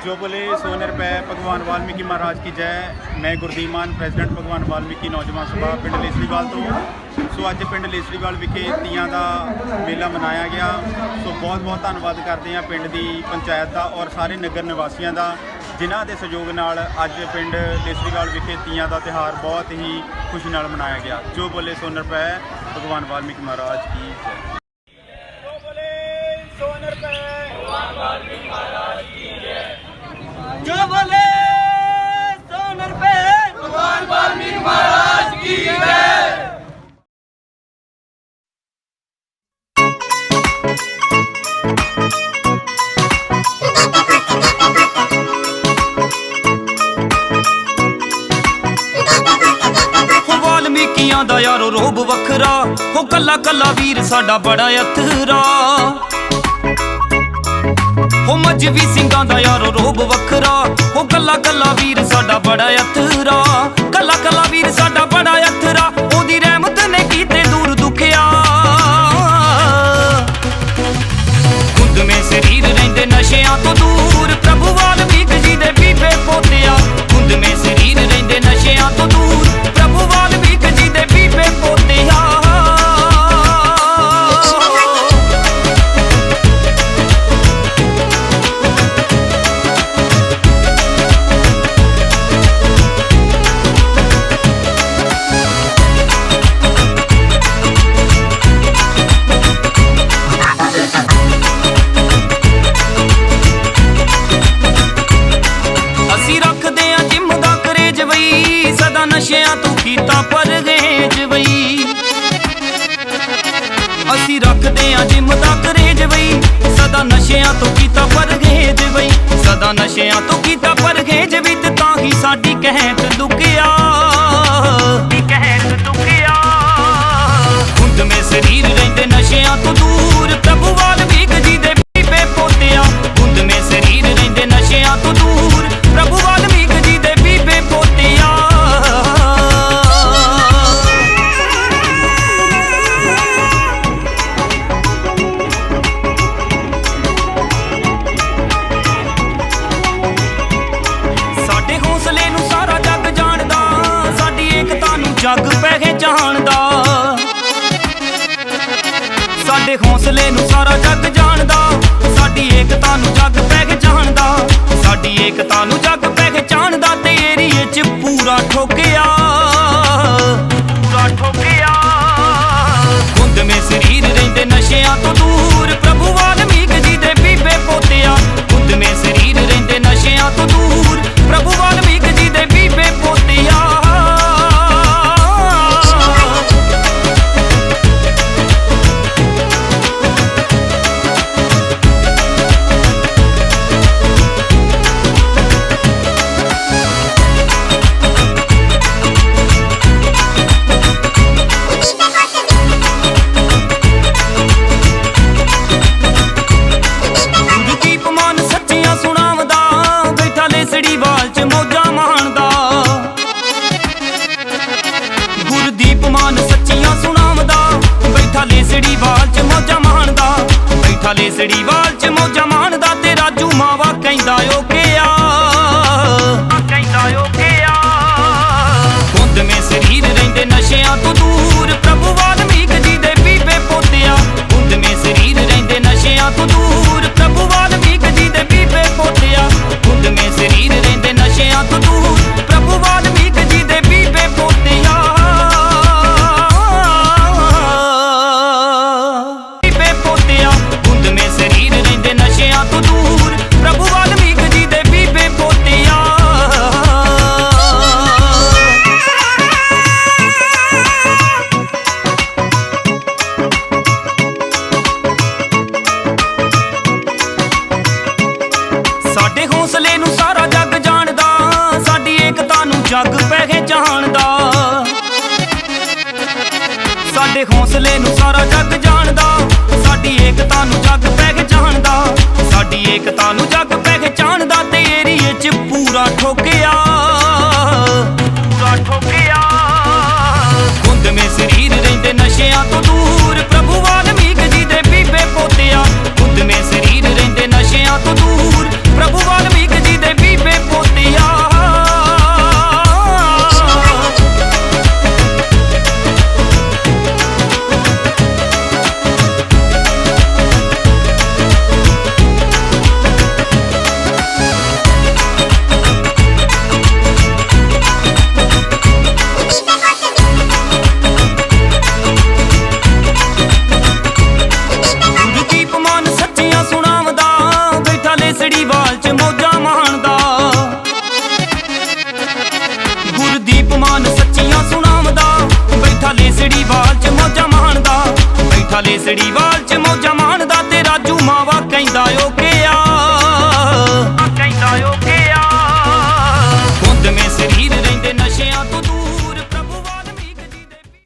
जो बोले 100 रुपए भगवान वाल्मीकि महाराज की जय। मैं गुरदीप मान प्रेजिडेंट भगवान वाल्मीकि नौजवान सभा पिंड लेसरीवाल तो। सो अज पिंड लेसरीवाल विखे तीयां का मेला मनाया गया। सो बहुत बहुत धन्यवाद करते हैं पिंड की पंचायत का और सारे नगर निवासियों का जिन्हों के सहयोग नाल अज पिंड लेसरीवाल विखे तीयां का त्यौहार बहुत ही खुशी नाल मनाया गया। जो बोले 100 रुपए भगवान वाल्मीकि महाराज की जय। जो बोले 100 रुपए भगवान वाल्मीकि महाराज की जय। जो बोले 100 रुपए भगवान वाल्मीकि महाराज की जय। वाल्मीकियां दा यारो रोब वखरा हो कला कला वीर साडा बड़ा अथरा हो मजवी सिंगां दा यारो रोब वखरा हो कला कला वीर साडा बड़ा अथरा कला कला वीर साडा बड़ा अथरा ओदी रहमत ने कीते दूर दुखिया खुद में शरीर रहिंदे नशियां तो दूर प्रभु वाल्मीकि जी दे बीबे पोतिया खुद में शरीर रहिंदे नशियां तो दूर प्रभु वाल्मीकि जी दे बीबे पोतिया नशियां तू कीता परहेज वई असी रखदे आ जिम दा करेज वई सदा नशियां तो कीता परहेज वई सदा नशियां तो कीता परहेज वी ते तां ही साडी कहत लुकिया खुद में शरीर रहिंदे नशियां तो दूर प्रभु वाल्मीकि जी दे बीबे पोतिया खुद में शरीर रहिंदे नशियां तो दूर प्रभु वाल्मीकि जी दे बीबे पोतिया जग पहचानदा साडे हौसले नूं सारा जग जानदा साडी एकता नूं जग पहचानदा साडी एकता नूं जग पहचानदा ते एरिए च पूरा ठोकिया खुद में शरीर रहिंदे नशियां तो दूर प्रभु वाल्मीकि जी दे बीबे पोतिया खुद में शरीर रहिंदे नशियां तो दूर प्रभु वाल्मीकि जी दे बीबे पोतिया लेसरीवाल च मौजा माणदा ते राजू मावा कहंदा ओ किया खुद में शरीर रहिंदे नशियां तो दूर प्रभु वाल्मीकि जी दे बीबे पोतिया खुद में शरीर रहिंदे नशियां तो दूर प्रभु वाल्मीकि जी दे बीबे पोतिया खुद में शरीर रहिंदे नशियां तो दूर प्रभु वाल्मीकि जी दे बीबे पोतिया शरीर रहिंदे नशियां तो दूर प्रभु वाल्मीकि जी दे बीबे पोतिया साडे हौसले नूं सारा जग जानदा साडी एकता नूं जग पहचानदा साडे हौसले नूं सारा जग जानदा साडी एकता नूं जग पहचानदा साडी एकता नूं जग पहचानदा ते एरिए च पूरा ठोकिया खुद में शरीर रहिंदे नशियां तो दूर प्रभु वाल्मीकि जी दे बीबे पोतिया खुद में शरीर रहिंदे नशियां तो दूर प्रभु वाल्मीकि जी ਲੇਸੜੀ